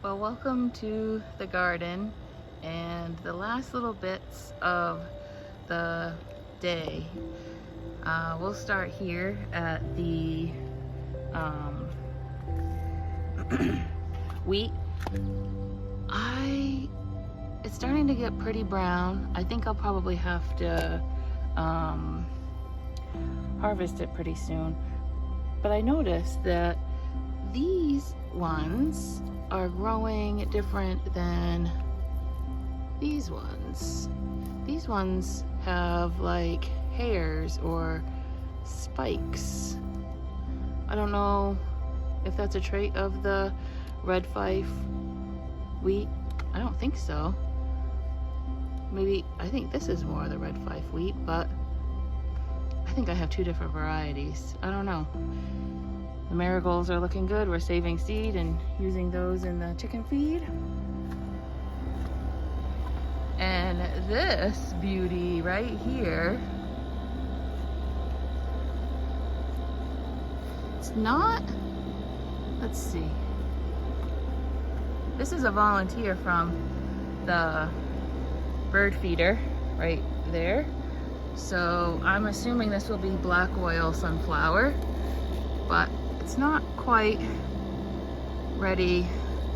Well, welcome to the garden and the last little bits of the day. We'll start here at the wheat. It's starting to get pretty brown. I think I'll probably have to harvest it pretty soon. But I noticed that these ones are growing different than these ones. These ones have like hairs or spikes. I don't know if that's a trait of the red fife wheat. I don't think so. Maybe, I think this is more the red fife wheat, but I think I have two different varieties. I don't know. The marigolds are looking good. We're saving seed and using those in the chicken feed. And this beauty right here, it's not, let's see. This is a volunteer from the bird feeder right there. So I'm assuming this will be black oil sunflower, but it's not quite ready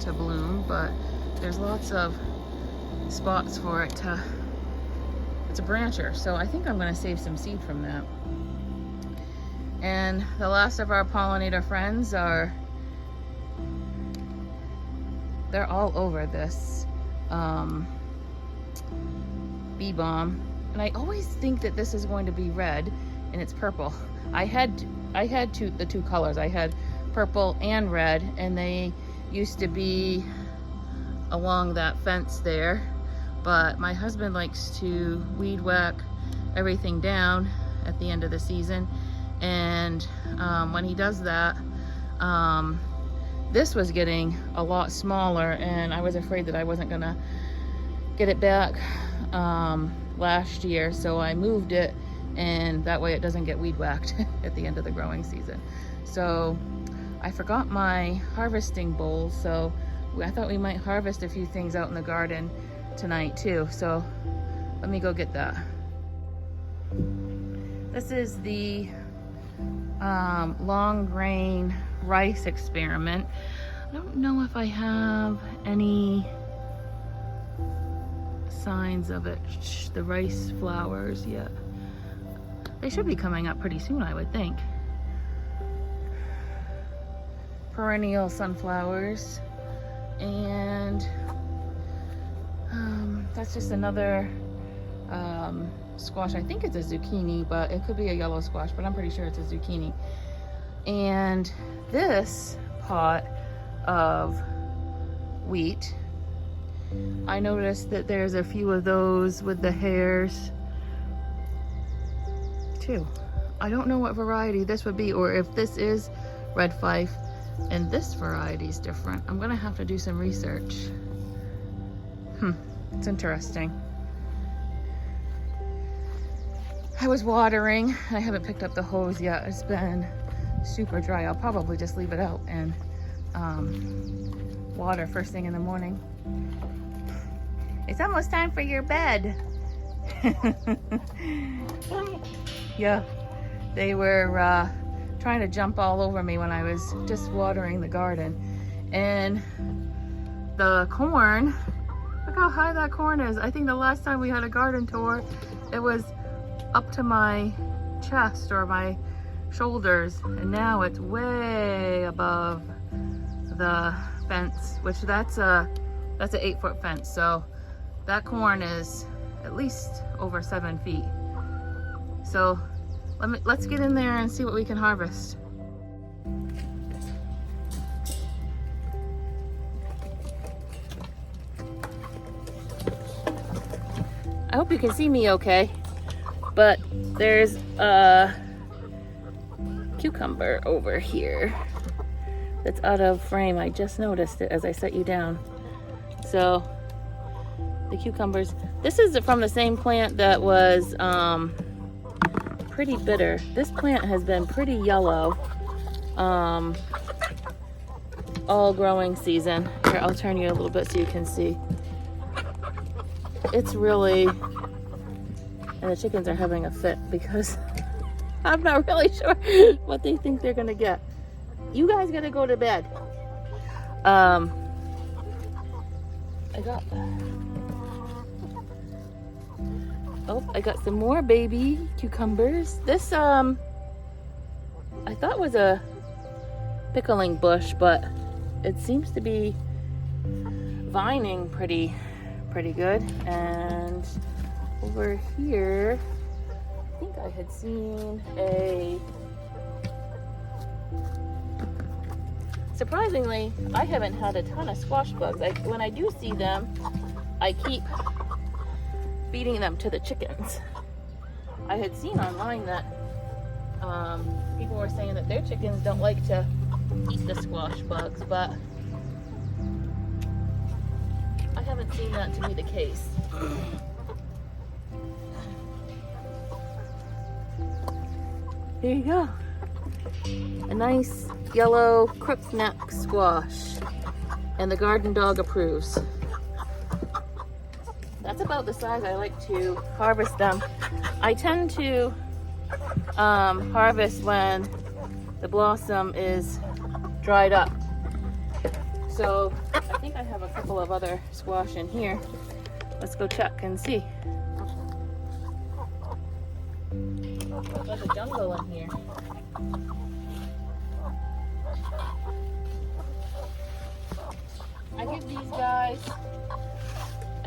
to bloom, but there's lots of spots for it to, it's a brancher, so I think I'm going to save some seed from that. And the last of our pollinator friends are, they're all over this bee balm, and I always think that this is going to be red and it's purple. I had the two colors. I had purple and red, and they used to be along that fence there, but my husband likes to weed whack everything down at the end of the season, and when he does that, this was getting a lot smaller, and I was afraid that I wasn't gonna get it back last year, so I moved it, and that way it doesn't get weed whacked at the end of the growing season. So I forgot my harvesting bowl, so I thought we might harvest a few things out in the garden tonight too, so let me go get that. This is the long grain rice experiment. I don't know if I have any signs of it, the rice flowers yet. They should be coming up pretty soon, I would think. Perennial sunflowers, and that's just another squash. I think it's a zucchini, but it could be a yellow squash, but I'm pretty sure it's a zucchini. And this pot of wheat, I noticed that there's a few of those with the hairs too. I don't know what variety this would be, or if this is red fife and this variety is different. I'm gonna have to do some research. It's interesting. I was watering. I haven't picked up the hose yet. It's been super dry. I'll probably just leave it out and water first thing in the morning. It's almost time for your bed. Yeah, they were trying to jump all over me when I was just watering the garden. And the corn, look how high that corn is. I think the last time we had a garden tour, it was up to my chest or my shoulders, and now it's way above the fence, which that's a 8-foot fence, so that corn is at least over 7 feet. So let's get in there and see what we can harvest. I hope you can see me okay, but there's a cucumber over here that's out of frame. I just noticed it as I set you down. So the cucumbers, this is from the same plant that was pretty bitter. This plant has been pretty yellow all growing season. Here, I'll turn you a little bit so you can see. It's really, and the chickens are having a fit because I'm not really sure what they think they're gonna get. You guys gotta go to bed. I got some more baby cucumbers. This I thought was a pickling bush, but it seems to be vining pretty good. And over here, I think I had seen a, surprisingly, I haven't had a ton of squash bugs. When I do see them, I keep feeding them to the chickens. I had seen online that people were saying that their chickens don't like to eat the squash bugs, but I haven't seen that to be the case. There you go. A nice yellow crookneck squash. And the garden dog approves. That's about the size I like to harvest them. I tend to harvest when the blossom is dried up. So I think I have a couple of other squash in here. Let's go check and see. There's a jungle in here. I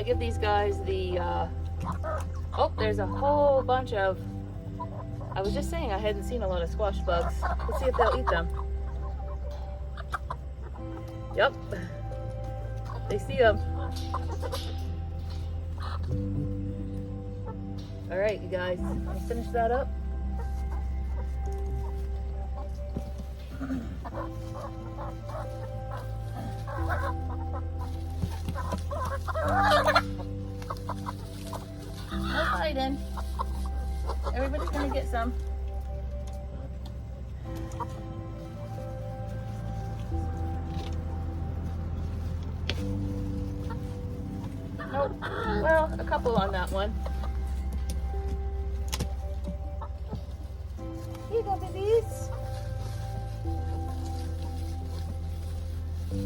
give these guys the, oh, there's a whole bunch of, I was just saying I hadn't seen a lot of squash bugs. Let's see if they'll eat them. Yep, they see them. All right, you guys, let's finish that up. No hiding. Everybody's gonna get some. Nope. Well, a couple on that one. Here you go, babies. Here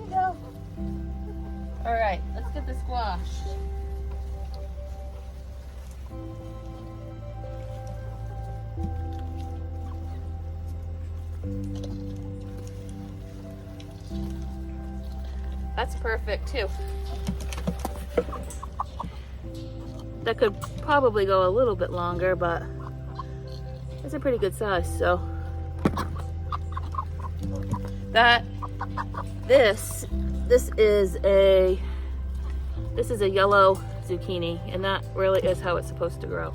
you go. All right, let's get the squash. That's perfect too. That could probably go a little bit longer, but it's a pretty good size. So this is a yellow zucchini, and that really is how it's supposed to grow.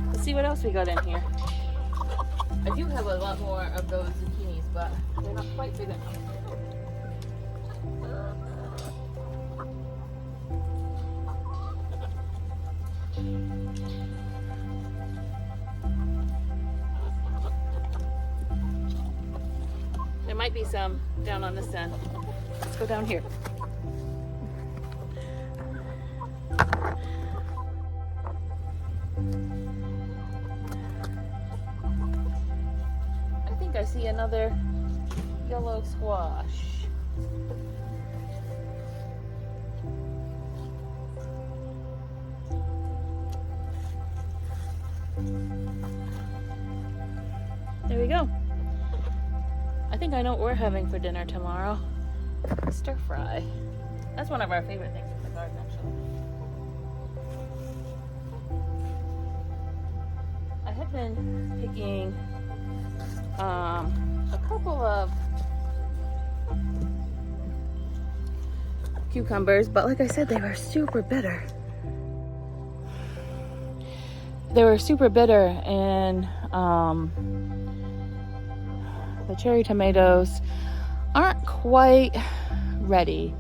Let's see what else we got in here. I do have a lot more of those zucchinis, but they're not quite big enough. There might be some down on this end. Let's go down here. I think I see another yellow squash. There we go. I think I know what we're having for dinner tomorrow. Stir fry. That's one of our favorite things in the garden, actually. I have been picking a couple of cucumbers, but like I said, they were super bitter. And the cherry tomatoes aren't quite ready,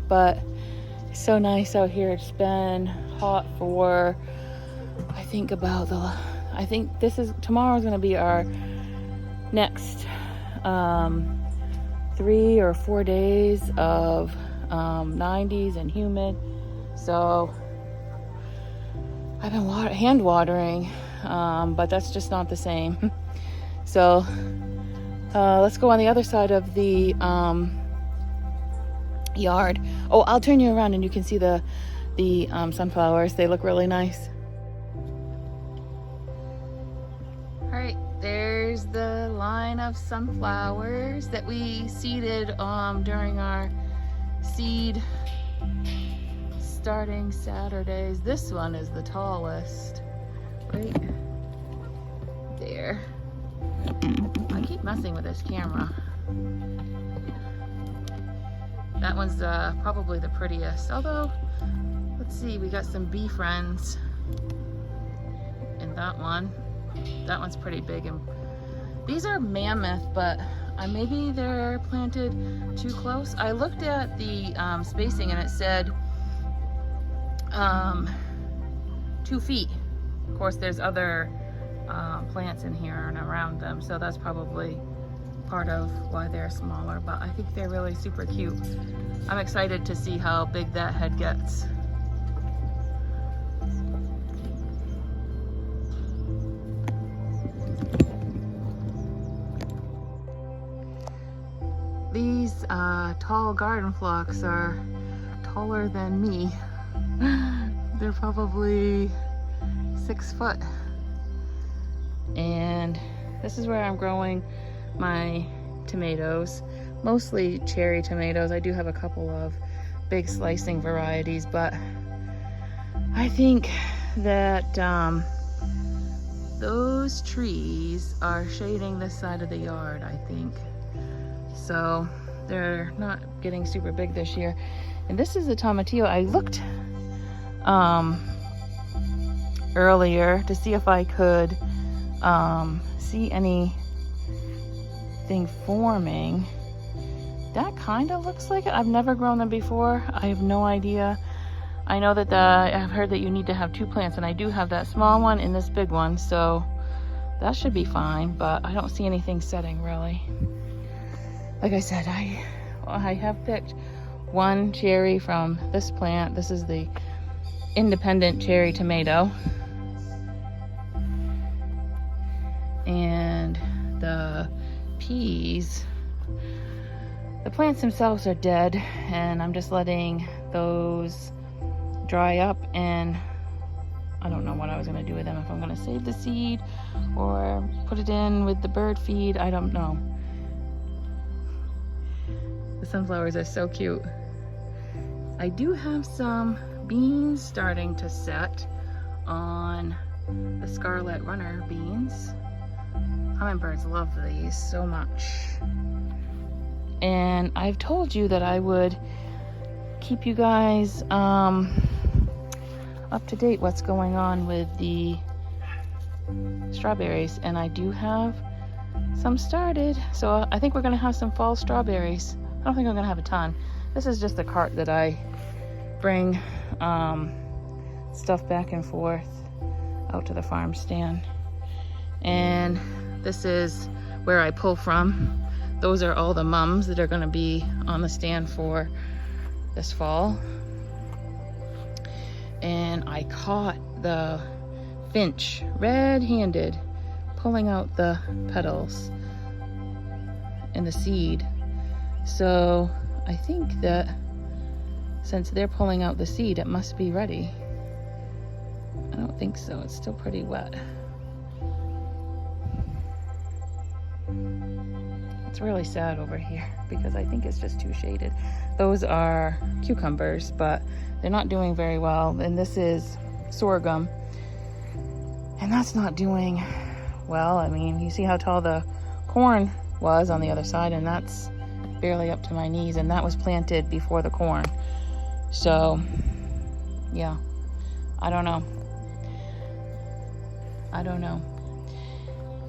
but So nice out here. It's been hot for, I think tomorrow's gonna be our next 3 or 4 days of 90s and humid. So I've been hand watering, but that's just not the same. So let's go on the other side of the yard. Oh, I'll turn you around and you can see the sunflowers. They look really nice. All right, there's the line of sunflowers that we seeded during our seed starting Saturdays. This one is the tallest, right there. I keep messing with this camera. That one's probably the prettiest. Although, let's see, we got some bee friends in that one. That one's pretty big. And these are mammoth, but maybe they're planted too close. I looked at the spacing and it said 2 feet. Of course, there's other plants in here and around them, so that's probably part of why they're smaller, but I think they're really super cute. I'm excited to see how big that head gets. These tall garden phlox are taller than me. They're probably 6 foot. And this is where I'm growing my tomatoes, mostly cherry tomatoes. I do have a couple of big slicing varieties, but I think that those trees are shading this side of the yard, I think. So they're not getting super big this year. And this is the tomatillo. I looked earlier to see if I could see anything forming. That kind of looks like it. I've never grown them before. I have no idea. I know that I've heard that you need to have 2 plants, and I do have that small one and this big one, so that should be fine, but I don't see anything setting really. Like I said, I have picked 1 cherry from this plant. This is the independent cherry tomato. And the peas, the plants themselves are dead, and I'm just letting those dry up, and I don't know what I was going to do with them, if I'm going to save the seed or put it in with the bird feed. I don't know. The sunflowers are so cute. I do have some beans starting to set on the Scarlet Runner beans. Hummingbirds love these so much. And I've told you that I would keep you guys up to date what's going on with the strawberries, and I do have some started. So I think we're gonna have some fall strawberries. I don't think I'm gonna have a ton. This is just a cart that I bring stuff back and forth out to the farm stand. And this is where I pull from. Those are all the mums that are gonna be on the stand for this fall. And I caught the finch red-handed pulling out the petals and the seed. So I think that since they're pulling out the seed, it must be ready. I don't think so, it's still pretty wet. It's really sad over here because I think it's just too shaded. Those are cucumbers, but they're not doing very well. And this is sorghum, and that's not doing well. I mean, you see how tall the corn was on the other side, and that's barely up to my knees, and that was planted before the corn. So yeah, I don't know.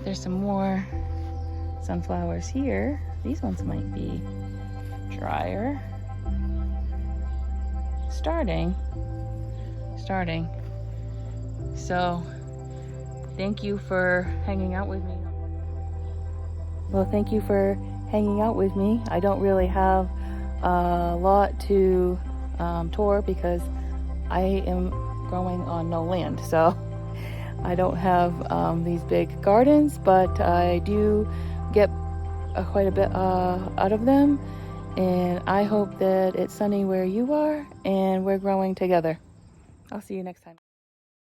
There's some more sunflowers here. These ones might be drier. starting. So thank you for hanging out with me. Well, thank you for hanging out with me. I don't really have a lot to tour because I am growing on no land, so I don't have these big gardens, but I do get quite a bit out of them, and I hope that it's sunny where you are and we're growing together. I'll see you next time.